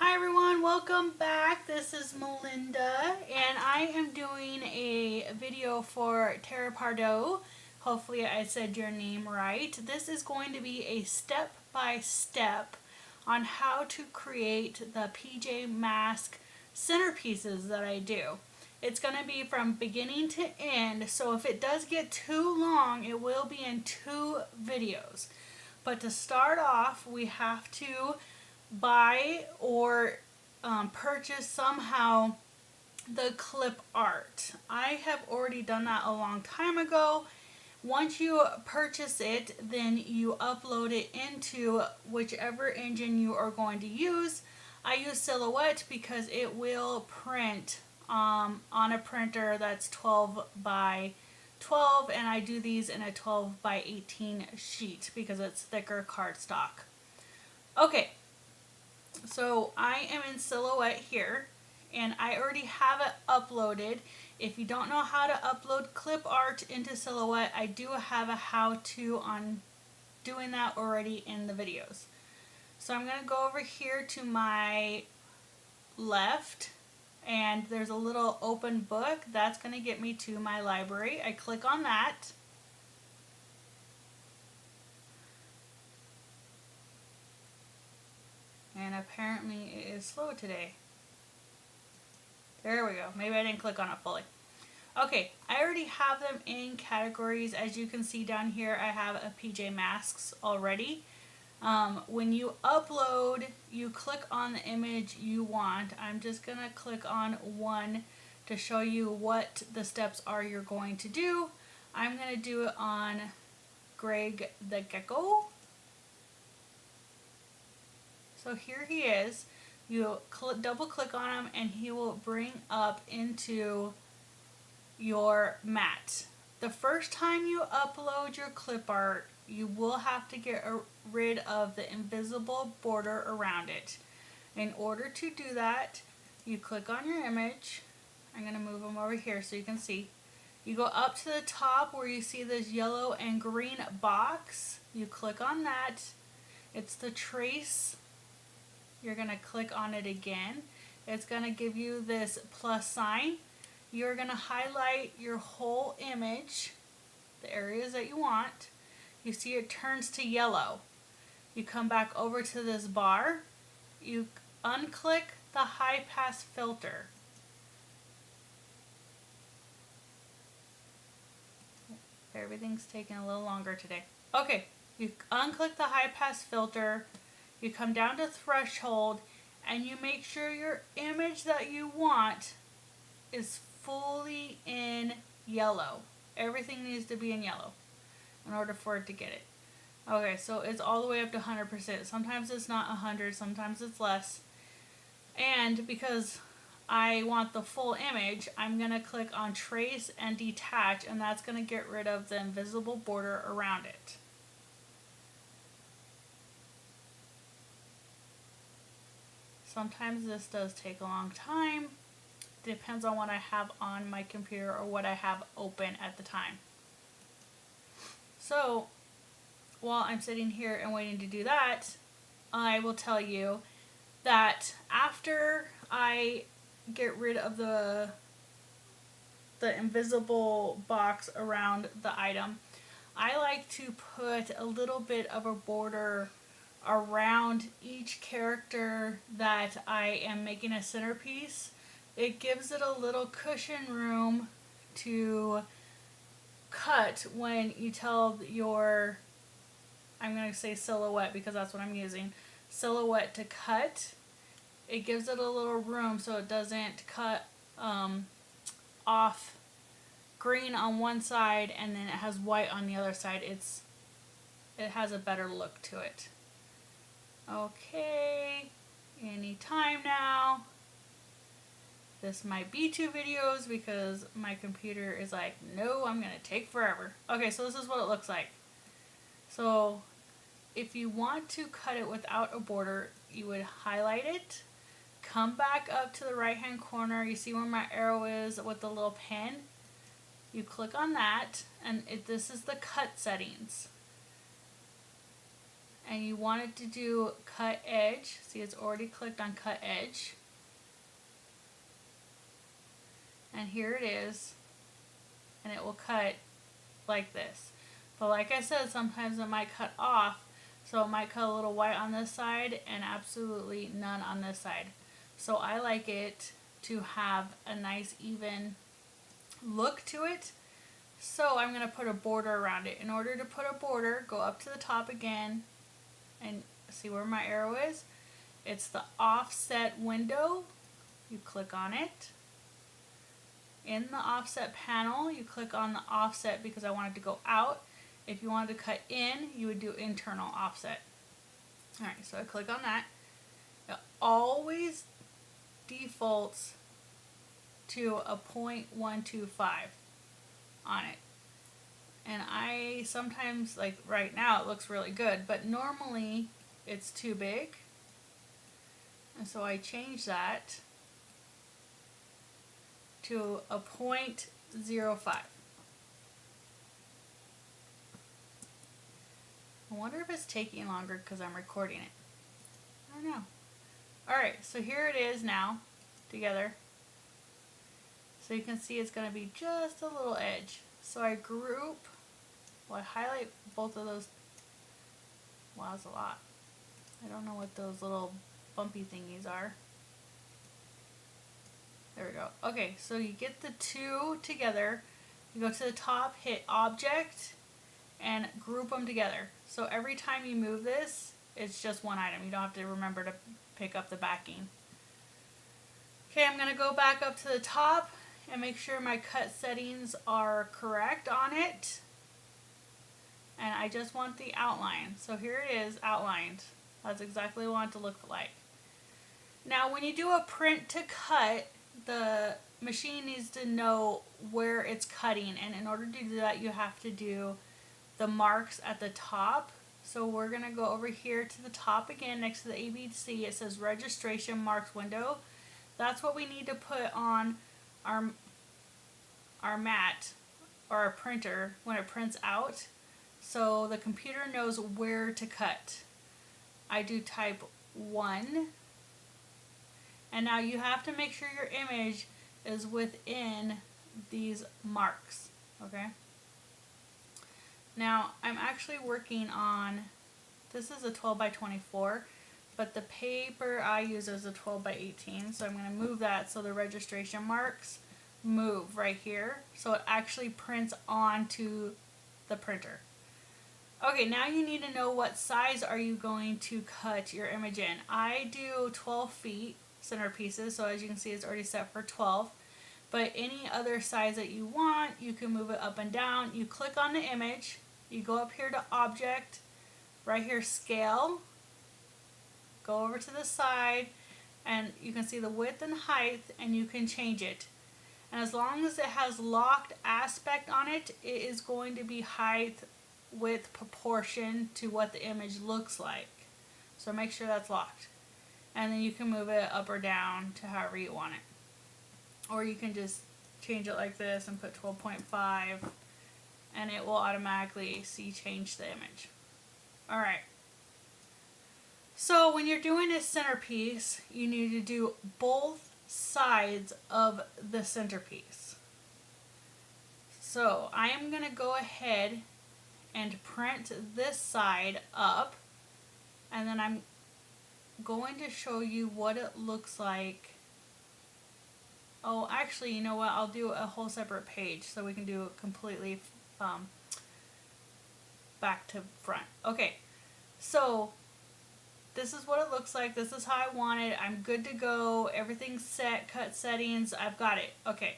Hi everyone, welcome back. This is Melinda and I am doing a video for Tara Pardo. Hopefully I said your name right. This is going to be a step-by-step on how to create the PJ Mask centerpieces that I do. It's going to be from beginning to end, so if it does get too long, it will be in 2 videos. But to start off, we have to buy or purchase somehow the clip art. I have already done that a long time ago. Once you purchase it, then you upload it into whichever engine you are going to use. I use Silhouette because it will print on a printer that's 12 by 12, and I do these in a 12 by 18 sheet because it's thicker cardstock. Okay, so I am in Silhouette here and I already have it uploaded. If you don't know how to upload clip art into Silhouette, I do have a how-to on doing that already in the videos. So I'm going to go over here to my left and there's a little open book. That's going to get me to my library. I click on that. And apparently it is slow today. There we go. Maybe I didn't click on it fully. Okay, I already have them in categories. As you can see down here, I have a PJ Masks already. When you upload, you click on the image you want. I'm just going to click on one to show you what the steps are you're going to do. I'm going to do it on Greg the Gecko. So here he is. You double click on him and he will bring up into your mat. The first time you upload your clip art, you will have to get rid of the invisible border around it. In order to do that, you click on your image. I'm going to move them over here so you can see. You go up to the top where you see this yellow and green box. You click on that. It's the trace. You're going to click on it again. It's going to give you this plus sign. You're going to highlight your whole image, the areas that you want. You see it turns to yellow. You come back over to this bar. You unclick the high pass filter. Everything's taking a little longer today. Okay, you unclick the high pass filter. You come down to threshold and you make sure your image that you want is fully in yellow. Everything needs to be in yellow in order for it to get it. Okay, so it's all the way up to 100%. Sometimes it's not 100, sometimes it's less. And because I want the full image, I'm going to click on trace and detach, and that's going to get rid of the invisible border around it. Sometimes this does take a long time. Depends on what I have on my computer or what I have open at the time. So while I'm sitting here and waiting to do that, I will tell you that after I get rid of the invisible box around the item, I like to put a little bit of a border around each character that I am making a centerpiece. It gives it a little cushion room to cut when you tell your, I'm going to say Silhouette because that's what I'm using, Silhouette to cut. It gives it a little room so it doesn't cut off green on one side and then it has white on the other side. It has a better look to it. Okay, any time now. This might be 2 videos because my computer is like, no, I'm going to take forever. Okay, so this is what it looks like. So if you want to cut it without a border, you would highlight it, come back up to the right hand corner. You see where my arrow is with the little pen? You click on that, and this is the cut settings. and you want it to do cut edge. See, it's already clicked on cut edge. And here it is, and it will cut like this. But like I said, sometimes it might cut off, so it might cut a little white on this side and absolutely none on this side. So I like it to have a nice even look to it. So I'm going to put a border around it. In order to put a border, go up to the top again and see where my arrow is. It's the offset window. You click on it. In the offset panel, you click on the offset because I want it to go out. If you wanted to cut in, you would do internal offset. Alright, so I click on that. It always defaults to a 0.125 on it. And I sometimes, like right now, it looks really good, but normally it's too big. And so I change that to a 0.05. I wonder if it's taking longer because I'm recording it. I don't know. Alright, so here it is now, together. So you can see it's going to be just a little edge. So I group, well, I highlight both of those. Wow, that's a lot. I don't know what those little bumpy thingies are. There we go. Okay, so you get the two together. You go to the top, hit Object, and group them together. So every time you move this, it's just one item. You don't have to remember to pick up the backing. Okay, I'm going to go back up to the top and make sure my cut settings are correct on it. And I just want the outline. So here it is, outlined. That's exactly what I want it to look like. Now when you do a print to cut, the machine needs to know where it's cutting, and in order to do that you have to do the marks at the top. So we're going to go over here to the top again next to the ABC. It says registration marks window. That's what we need to put on our mat or our printer when it prints out, so the computer knows where to cut. I do type 1. And now you have to make sure your image is within these marks, okay? Now, I'm actually working on, this is a 12 by 24, but the paper I use is a 12 by 18, so I'm going to move that so the registration marks move right here, so it actually prints onto the printer. Okay, now you need to know what size are you going to cut your image in. I do 12 feet centerpieces, so as you can see it's already set for 12, but any other size that you want, you can move it up and down. You click on the image, you go up here to Object, right here Scale, go over to the side, and you can see the width and height, and you can change it. And as long as it has locked aspect on it, it is going to be height with proportion to what the image looks like. So make sure that's locked. And then you can move it up or down to however you want it. Or you can just change it like this and put 12.5 and it will automatically change the image. Alright. So when you're doing a centerpiece, you need to do both sides of the centerpiece. So I am going to go ahead and print this side up, and then I'm going to show you what it looks like. Oh, actually, you know what? I'll do a whole separate page so we can do it completely back to front. Okay, so this is what it looks like. This is how I want it. I'm good to go. Everything's set. Cut settings. I've got it. Okay,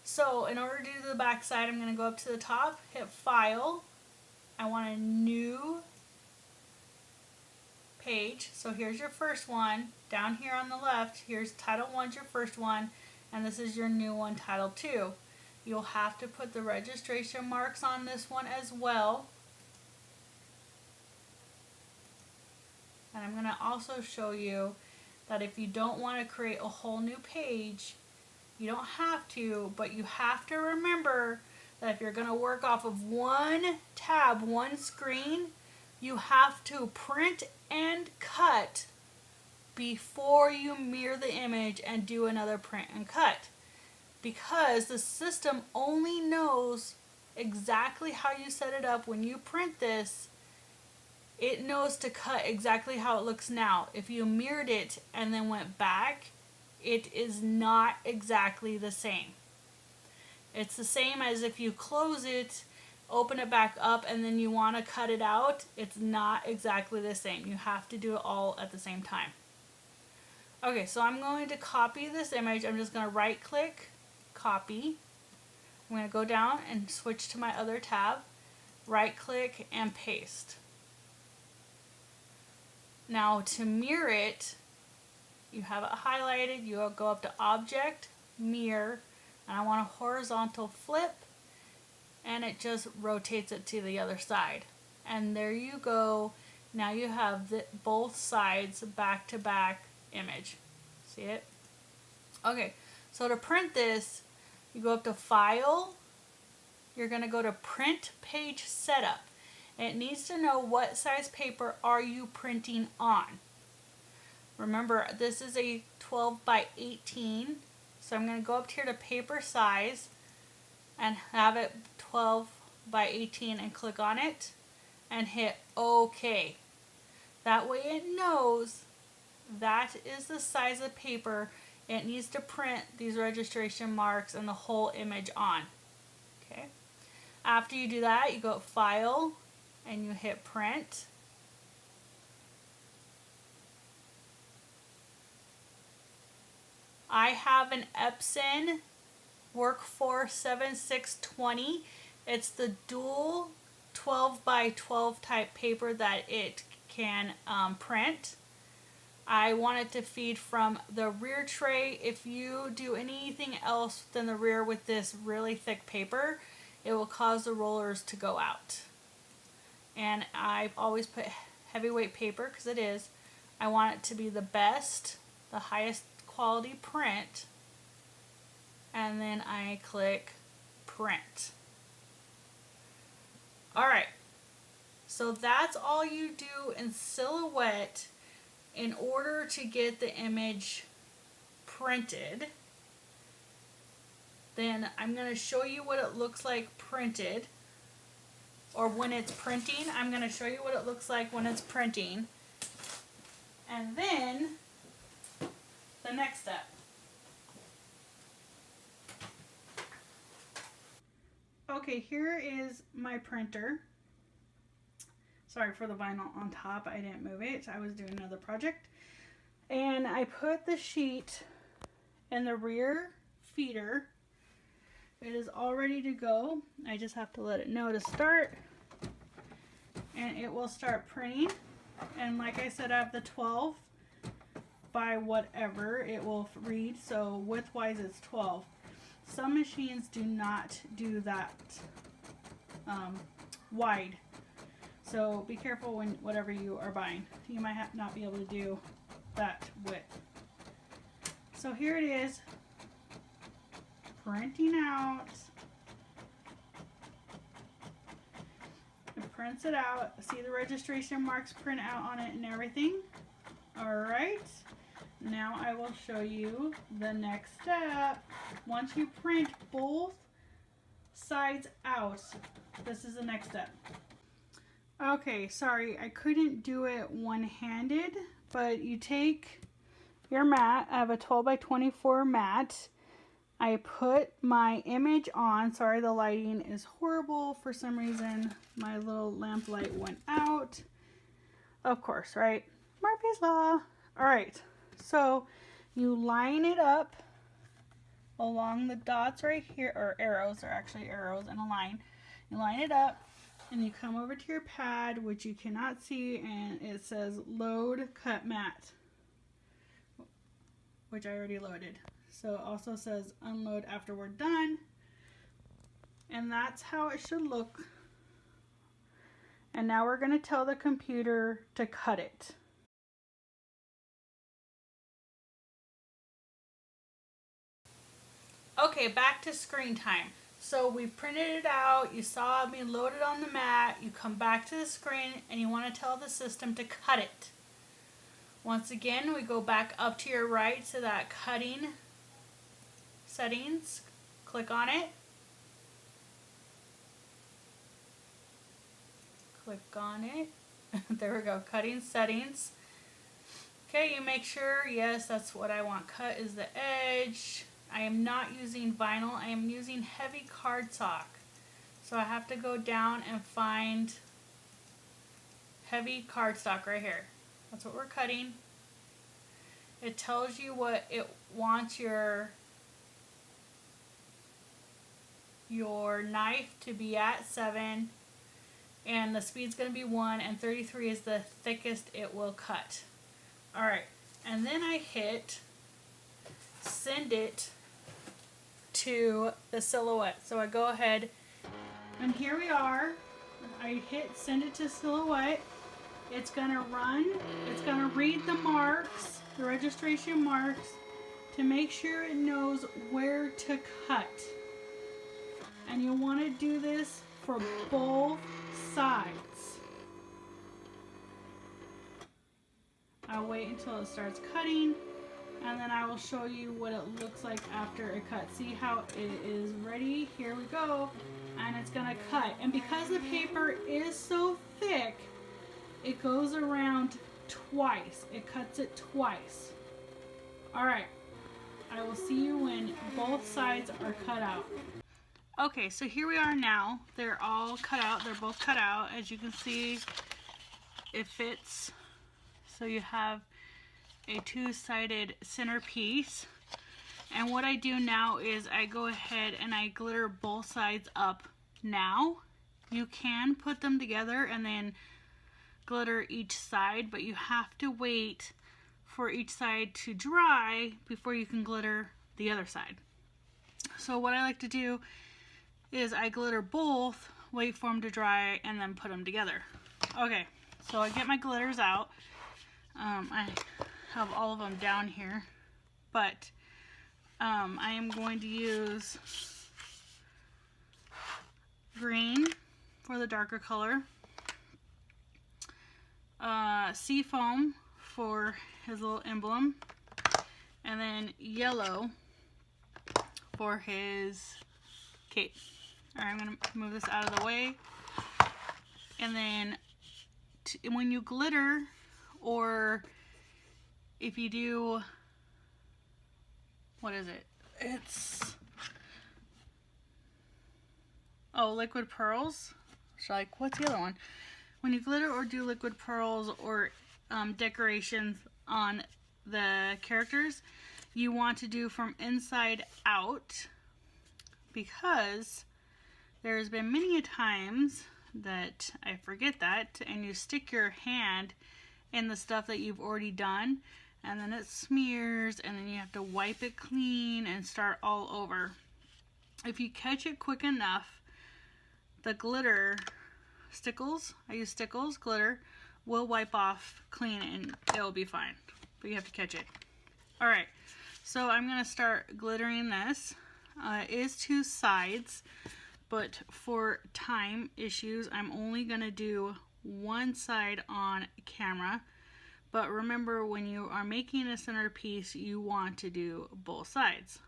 so in order to do the back side, I'm going to go up to the top, hit File. I want a new page. So here's your first one. Down here on the left, here's Title 1's your first one, and this is your new one, Title 2. You'll have to put the registration marks on this one as well. And I'm going to also show you that if you don't want to create a whole new page, you don't have to, but you have to remember that if you're going to work off of one tab, one screen, you have to print and cut before you mirror the image and do another print and cut, because the system only knows exactly how you set it up. When you print this, it knows to cut exactly how it looks now. If you mirrored it and then went back, it is not exactly the same. It's the same as if you close it, open it back up, and then you want to cut it out. It's not exactly the same. You have to do it all at the same time. Okay, so I'm going to copy this image. I'm just going to right click, copy. I'm going to go down and switch to my other tab, right click, and paste. Now to mirror it, you have it highlighted, you go up to Object, Mirror, and I want a horizontal flip, and it just rotates it to the other side. And there you go. Now you have both sides back to back image. See it? Okay, so to print this, you go up to File, you're going to go to Print Page Setup. It needs to know what size paper are you printing on. Remember, this is a 12 by 18, so I'm going to go up here to paper size and have it 12 by 18 and click on it and hit OK. That way it knows that is the size of paper it needs to print these registration marks and the whole image on. Okay. After you do that, you go to File and you hit Print. I have an Epson Workforce 7620. It's the dual 12 by 12 type paper that it can print. I want it to feed from the rear tray. If you do anything else than the rear with this really thick paper, it will cause the rollers to go out. And I've always put heavyweight paper because it is. I want it to be the best, the highest quality print. And then I click Print. Alright, so that's all you do in Silhouette in order to get the image printed. Then I'm going to show you what it looks like printed, or when it's printing. I'm going to show you what it looks like when it's printing. And then the next step. Okay, here is my printer. Sorry for the vinyl on top. I didn't move it. I was doing another project. And I put the sheet in the rear feeder. It is all ready to go. I just have to let it know to start. And it will start printing. And like I said, I have the 12 by whatever it will read. So width-wise, it's 12. Some machines do not do that wide. So be careful when whatever you are buying. You might not be able to do that width. So here it is, printing out. It prints it out. See the registration marks print out on it and everything. Alright, now I will show you the next step. Once you print both sides out, this is the next step. Okay, sorry, I couldn't do it one-handed, but you take your mat. I have a 12 by 24 mat. I put my image on. Sorry, the lighting is horrible. For some reason, my little lamp light went out. Of course, right? Murphy's Law. All right, so you line it up along the dots right here, or arrows. They're actually arrows in a line. You line it up. And you come over to your pad, which you cannot see, and it says load cut mat, which I already loaded. So it also says unload after we're done. And that's how it should look. And now we're going to tell the computer to cut it. Okay, back to screen time. So we printed it out, you saw me load it on the mat, you come back to the screen and you want to tell the system to cut it. Once again, we go back up to your right to that cutting settings, click on it, click on it, there we go, cutting settings. Okay, you make sure, yes, that's what I want cut is the edge. I am not using vinyl, I am using heavy cardstock. So I have to go down and find heavy cardstock right here. That's what we're cutting. It tells you what it wants your knife to be at, 7, and the speed's going to be 1, and 33 is the thickest it will cut. Alright, and then I hit send it to the silhouette. So I go ahead and here we are. I hit send it to silhouette. It's gonna run, it's gonna read the marks, the registration marks, to make sure it knows where to cut. And you want to do this for both sides. I'll wait until it starts cutting, and then I will show you what it looks like after it cuts. See how it is ready? Here we go. And it's gonna cut. And because the paper is so thick, it goes around twice. It cuts it twice. Alright, I will see you when both sides are cut out. Okay, so here we are now. They're all cut out. They're both cut out. As you can see, it fits. So you have a two-sided centerpiece. And what I do now is I go ahead and I glitter both sides up now. You can put them together and then glitter each side, but you have to wait for each side to dry before you can glitter the other side. So what I like to do is I glitter both, wait for them to dry, and then put them together. Okay, so I get my glitters out. I have all of them down here, but I am going to use green for the darker color, seafoam for his little emblem, and then yellow for his cape. Alright, I'm going to move this out of the way. And then when you glitter, or if you do, what is it? It's, oh, liquid pearls. So like, what's the other one? When you glitter or do liquid pearls or decorations on the characters, you want to do from inside out, because there's been many a times that I forget that, and you stick your hand in the stuff that you've already done, and then it smears, and then you have to wipe it clean and start all over. If you catch it quick enough, the glitter, stickles, I use stickles, glitter, will wipe off clean and it'll be fine, but you have to catch it. Alright, so I'm going to start glittering this. It is two sides, but for time issues, I'm only going to do one side on camera. But remember, when you are making a centerpiece, you want to do both sides.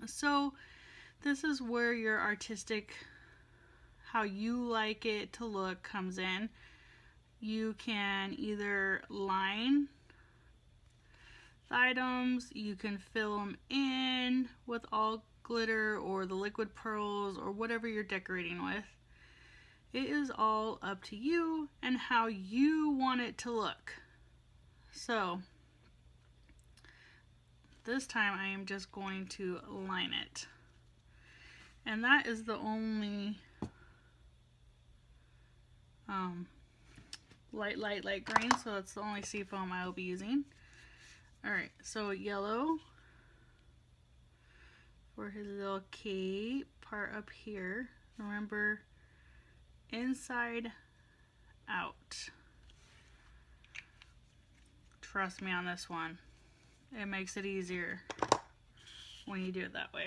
So this is where your artistic, how you like it to look, comes in. You can either line the items, you can fill them in with all glitter or the liquid pearls or whatever you're decorating with. It is all up to you and how you want it to look. So this time I am just going to line it. And that is the only light green, so that's the only seafoam I will be using. Alright, so yellow for his little cape part up here. Remember, inside out. Trust me on this one. It makes it easier when you do it that way.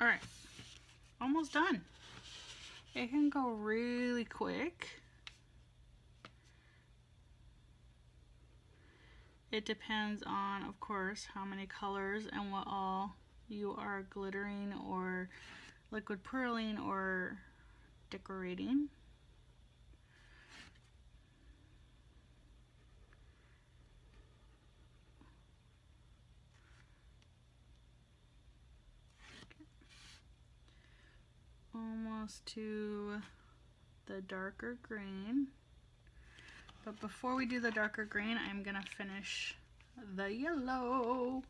Alright, almost done. It can go really quick. It depends on, of course, how many colors and what all you are glittering or liquid pearling or decorating. Almost to the darker green. But before we do the darker green, I'm gonna finish the yellow.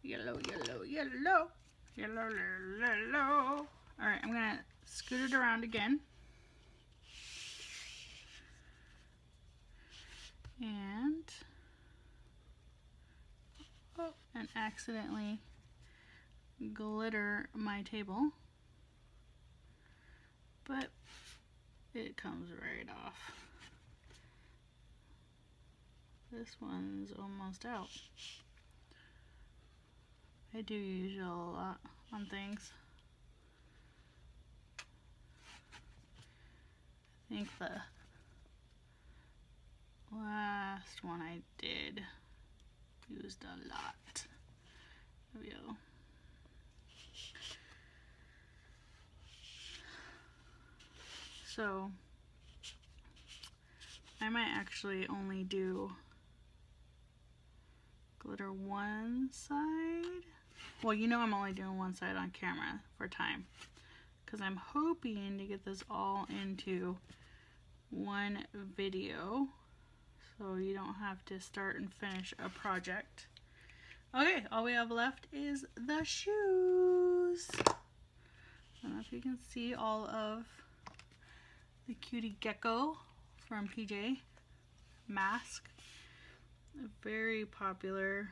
Yellow, yellow, yellow. Yellow, yellow, yellow. Alright, I'm gonna scoot it around again. And accidentally glitter my table. But it comes right off. This one's almost out. I do use it a lot on things. I think the last one I did used a lot of yellow. So I might actually only do glitter one side. Well, you know I'm only doing one side on camera for time, because I'm hoping to get this all into one video so you don't have to start and finish a project. Okay, all we have left is the shoes. I don't know if you can see all of the cutie gecko from PJ mask. A very popular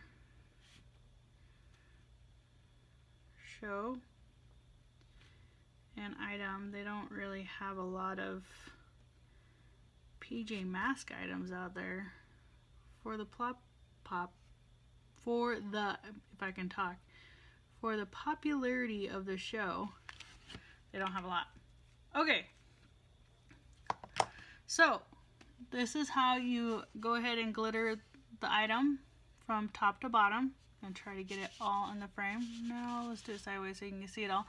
show and item. They don't really have a lot of PJ mask items out there for the if I can talk, for the popularity of the show. They don't have a lot. Okay, so this is how you go ahead and glitter the item from top to bottom. I'm gonna try to get it all in the frame. No, let's do it sideways so you can see it all.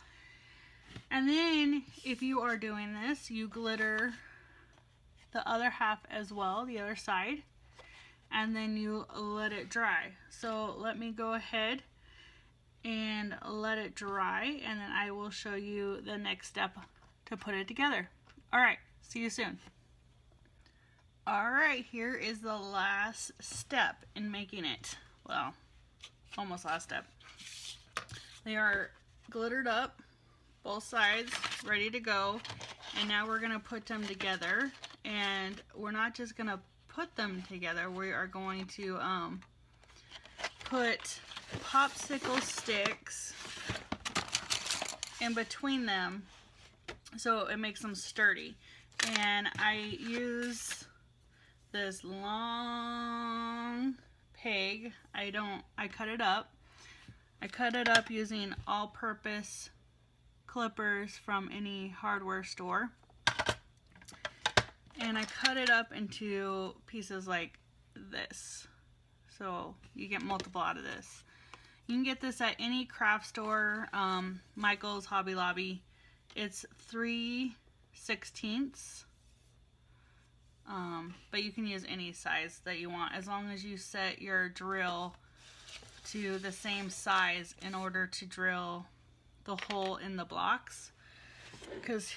And then if you are doing this, you glitter the other half as well, the other side, and then you let it dry. So let me go ahead and let it dry, and then I will show you the next step to put it together. All right, see you soon. All right, here is the last step in making it. Well, almost last step. They are glittered up, both sides, ready to go. And now we're gonna put them together. And we're not just gonna put them together, we are going to put popsicle sticks in between them so it makes them sturdy. And I use this long peg. I cut it up. I cut it up using all-purpose clippers from any hardware store. And I cut it up into pieces like this. So you get multiple out of this. You can get this at any craft store, Michael's, Hobby Lobby. It's 3/16. But you can use any size that you want as long as you set your drill to the same size in order to drill the hole in the blocks, because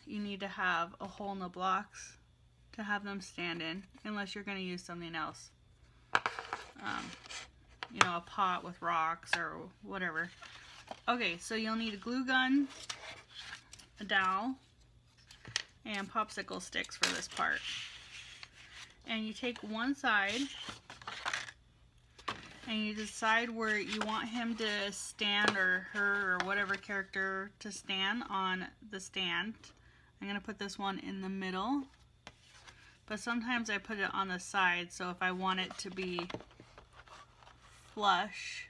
you need to have a hole in the blocks to have them stand in, unless you're going to use something else, you know, a pot with rocks or whatever. Okay, so you'll need a glue gun, a dowel, and popsicle sticks for this part. And you take one side and you decide where you want him to stand, or her, or whatever character to stand on the stand. I'm going to put this one in the middle, but sometimes I put it on the side, so if I want it to be flush,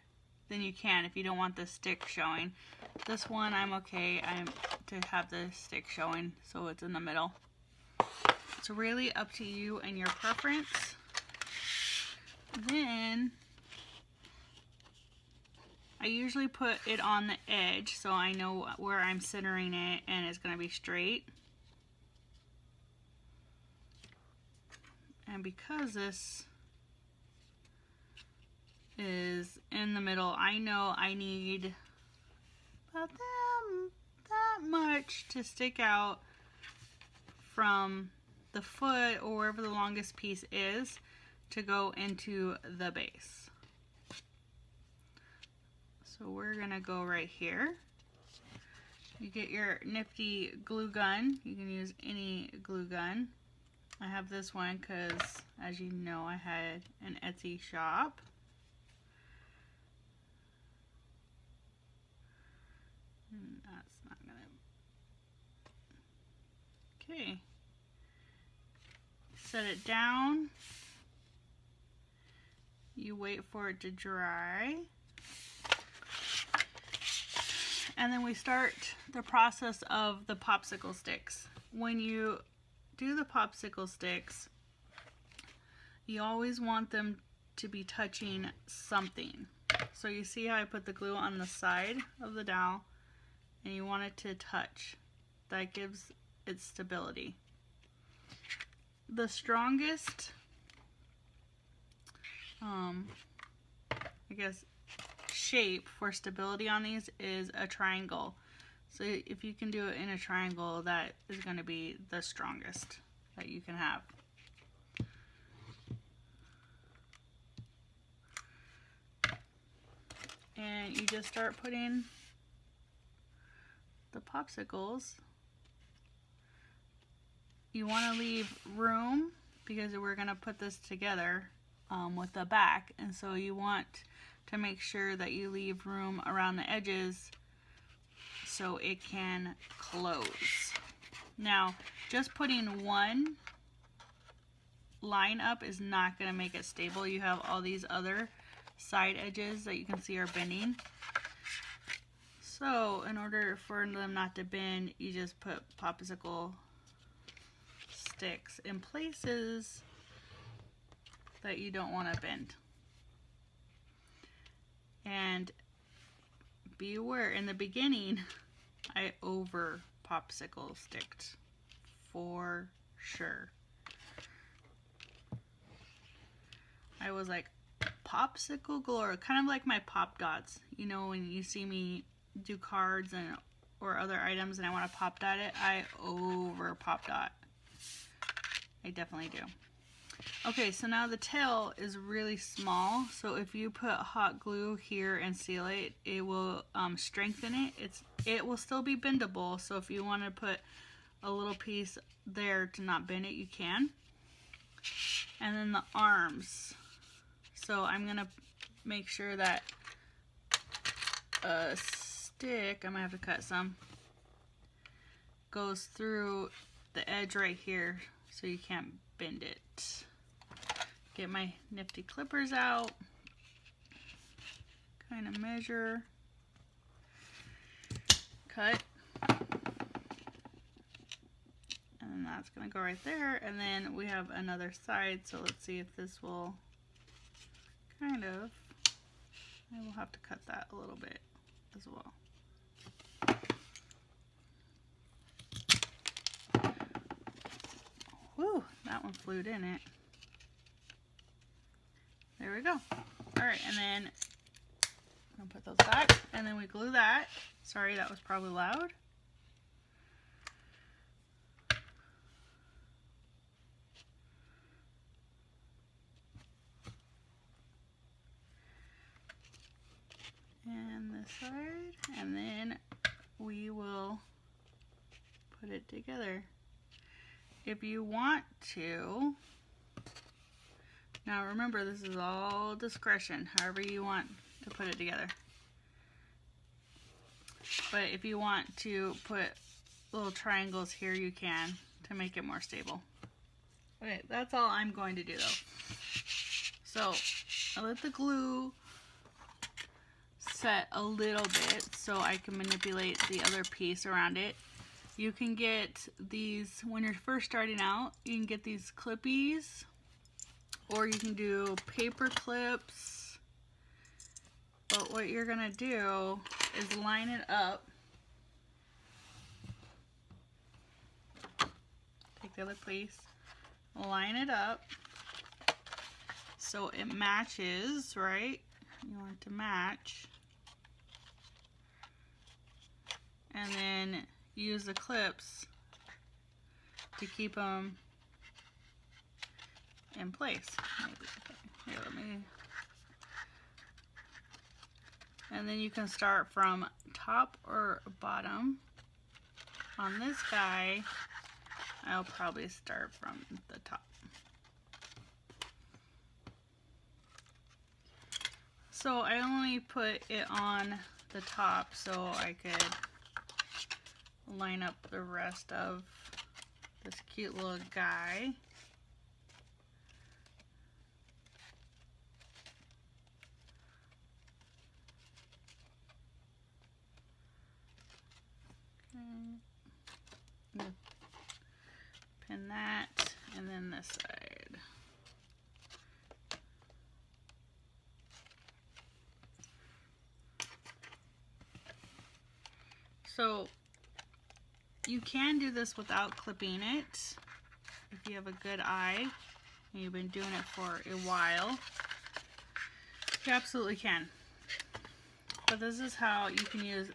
then you can, if you don't want the stick showing. This one I'm okay to have the stick showing so it's in the middle. It's really up to you and your preference. Then I usually put it on the edge so I know where I'm centering it and it's going to be straight. And because this is in the middle, I know I need about that much to stick out from the foot or wherever the longest piece is to go into the base. So we're gonna go right here. You get your nifty glue gun. You can use any glue gun. I have this one because, as you know, I had an Etsy shop. And that's not gonna... Okay. Set it down. You wait for it to dry. And then we start the process of the popsicle sticks. When you do the popsicle sticks, you always want them to be touching something. So you see how I put the glue on the side of the dowel, and you want it to touch. That gives it stability. The strongest, I guess, shape for stability on these is a triangle. So if you can do it in a triangle, that is going to be the strongest that you can have. And you just start putting the popsicles. You want to leave room because we're going to put this together with the back, and so you want to make sure that you leave room around the edges so it can close. Now, just putting one line up is not going to make it stable. You have all these other side edges that you can see are bending. So in order for them not to bend, you just put popsicle sticks in places that you don't want to bend. And be aware, in the beginning, I over popsicle sticked for sure. I was like, popsicle galore, kind of like my pop dots. You know, when you see me do cards and or other items and I want to pop dot it, I over pop dot. I definitely do. Okay, so now the tail is really small, so if you put hot glue here and seal it, it will strengthen it. It will still be bendable, so if you want to put a little piece there to not bend it, you can. And then the arms. So I'm going to make sure that a stick, I'm going to have to cut some, goes through the edge right here so you can't bend it. Get my nifty clippers out, kind of measure, cut, and then that's going to go right there. And then we have another side, so let's see if this will kind of, I will have to cut that a little bit as well. Whew, that one flew, didn't it? There we go. Alright, and then I'm gonna put those back, and then we glue that. Sorry, that was probably loud. And this side, and then we will put it together. If you want to, now remember, this is all discretion, however you want to put it together. But if you want to put little triangles here, you can, to make it more stable. Okay, that's all I'm going to do though. So I let the glue set a little bit, so so I can manipulate the other piece around it. You can get these when you're first starting out. You can get these clippies, or you can do paper clips. But what you're gonna do is line it up. Take the other piece, line it up so it matches, right? You want it to match. And then use the clips to keep them in place. Maybe. Okay. Here, let me. And then you can start from top or bottom. On this guy, I'll probably start from the top. So I only put it on the top so I could line up the rest of this cute little guy. Okay. Pin that, and then this side. So you can do this without clipping it if you have a good eye and you've been doing it for a while. You absolutely can. But this is how you can use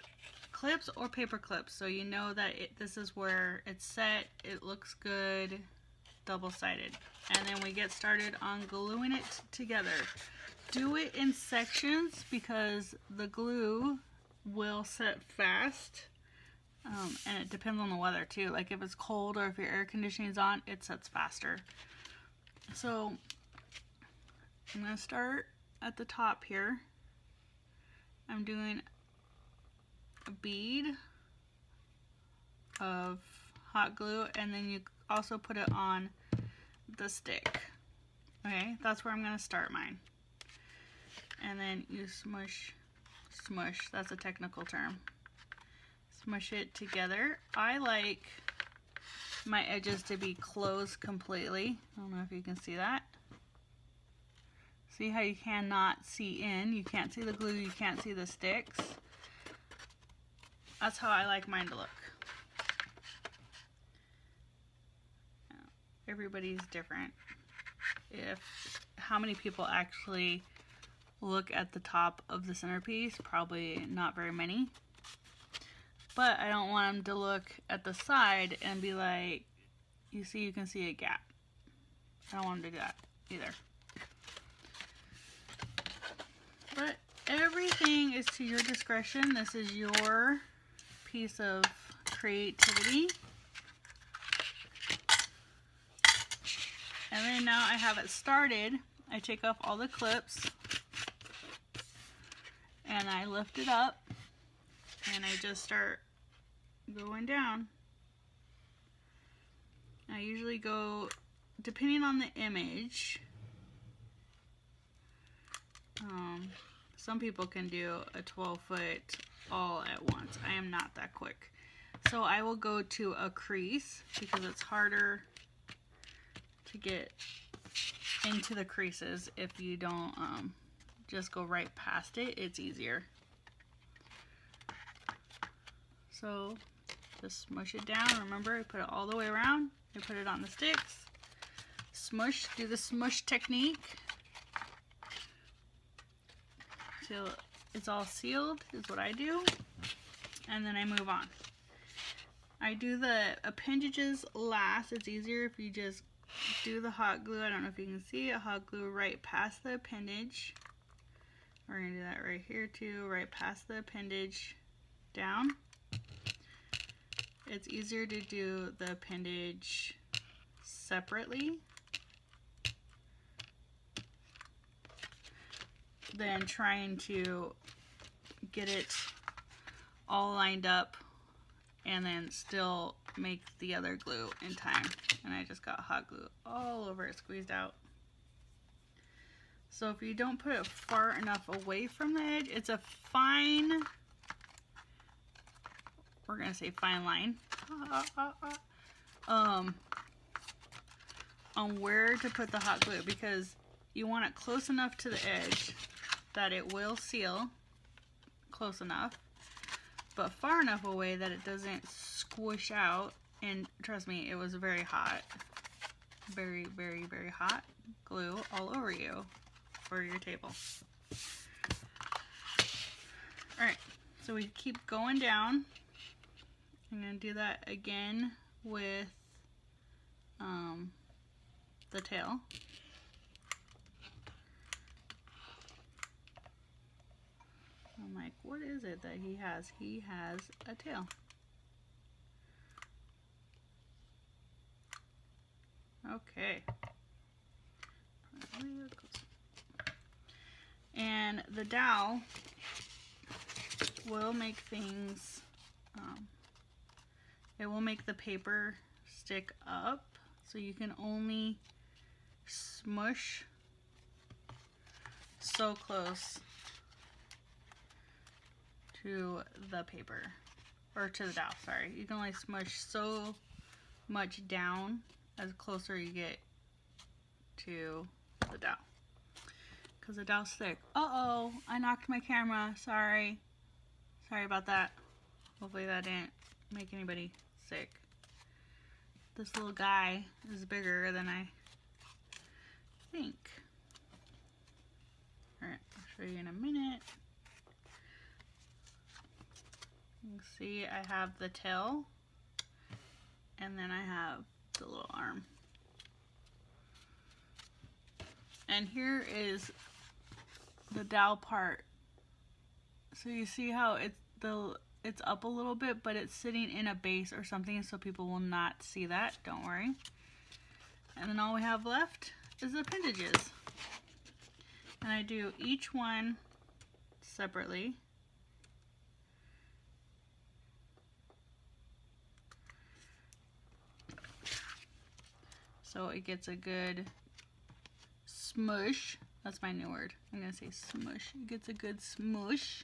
clips or paper clips, so you know that this is where it's set, it looks good, double-sided. And then we get started on gluing it together. Do it in sections because the glue will set fast. And it depends on the weather too. Like if it's cold or if your air conditioning is on, it sets faster. So I'm going to start at the top here. I'm doing a bead of hot glue, and then you also put it on the stick. Okay, that's where I'm going to start mine. And then you smush, that's a technical term. Smush it together. I like my edges to be closed completely. I don't know if you can see that. See how you cannot see in? You can't see the glue, you can't see the sticks. That's how I like mine to look. Everybody's different. How many people actually look at the top of the centerpiece? Probably not very many. But I don't want them to look at the side and be like, you can see a gap. I don't want them to do that either. But everything is to your discretion. This is your piece of creativity. And then now I have it started. I take off all the clips and I lift it up and I just start going down. I usually go, depending on the image, some people can do a 12-foot all at once. I am not that quick. So I will go to a crease because it's harder to get into the creases. If you don't just go right past it, it's easier. So just smush it down. Remember, I put it all the way around. I put it on the sticks. Smush, do the smush technique till it's all sealed is what I do. And then I move on. I do the appendages last. It's easier if you just do the hot glue. I don't know if you can see it. Hot glue right past the appendage. We're going to do that right here too. Right past the appendage down. It's easier to do the appendage separately than trying to get it all lined up and then still make the other glue in time. And I just got hot glue all over it, squeezed out. So if you don't put it far enough away from the edge, it's a fine we're gonna say fine line, on where to put the hot glue, because you want it close enough to the edge that it will seal, close enough, but far enough away that it doesn't squish out. And trust me, it was very hot, very, very, very hot glue all over you for your table. All right, so we keep going down. I'm gonna do that again with the tail. I'm like, what is it that he has? He has a tail. Okay. And the dowel will make things, it will make the paper stick up, so you can only smush so close to the paper, or to the dowel, sorry. You can only smush so much down as closer you get to the dowel, because the dowel's thick. Uh-oh, I knocked my camera, sorry. Sorry about that. Hopefully that didn't make anybody sick. This little guy is bigger than I think. Alright, I'll show you in a minute. You can see I have the tail, and then I have the little arm. And here is the dowel part. So you see how it's up a little bit, but it's sitting in a base or something, so people will not see that. Don't worry. And then all we have left is the appendages. And I do each one separately. So it gets a good smush. That's my new word. I'm gonna say smush. It gets a good smush.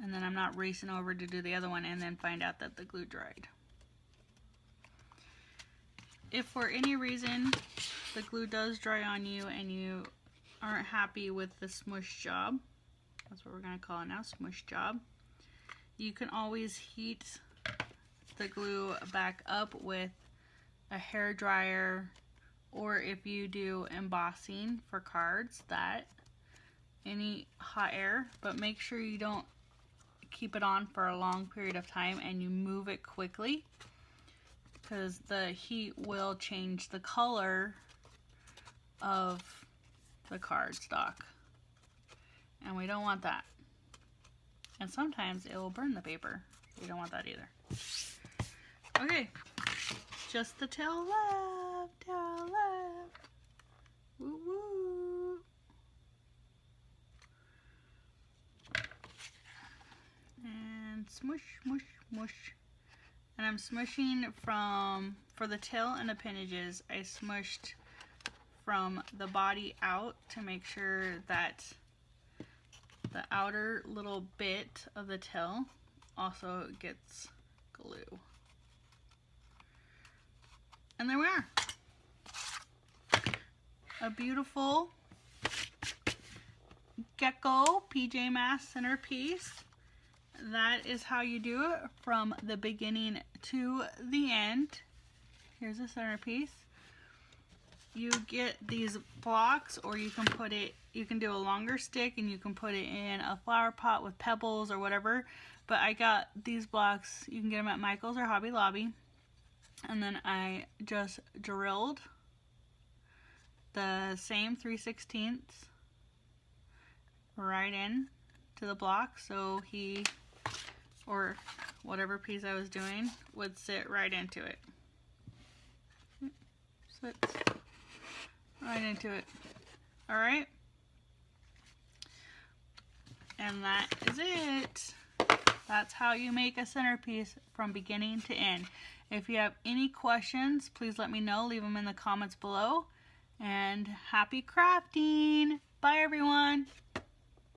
And then I'm not racing over to do the other one and then find out that the glue dried. If for any reason the glue does dry on you and you aren't happy with the smush job, that's what we're gonna call it now, smush job, you can always heat the glue back up with a hair dryer, or if you do embossing for cards, that any hot air, but make sure you don't keep it on for a long period of time and you move it quickly, because the heat will change the color of the cardstock, and we don't want that. And sometimes it will burn the paper. We don't want that either. Okay, just the tail left, tail left. Woo woo. And smush, smush, smush. And I'm smushing for the tail and appendages, I smushed from the body out to make sure that the outer little bit of the tail also gets glue. And there we are. A beautiful gecko PJ Masks centerpiece. That is how you do it from the beginning to the end. Here's a centerpiece. You get these blocks, or you can put it, you can do a longer stick and you can put it in a flower pot with pebbles or whatever. But I got these blocks, you can get them at Michael's or Hobby Lobby. And then I just drilled the same 3/16 right in to the block, so he, or whatever piece I was doing, would sit right into it. Sits right into it. Alright? And that is it. That's how you make a centerpiece from beginning to end. If you have any questions, please let me know. Leave them in the comments below. And happy crafting! Bye everyone!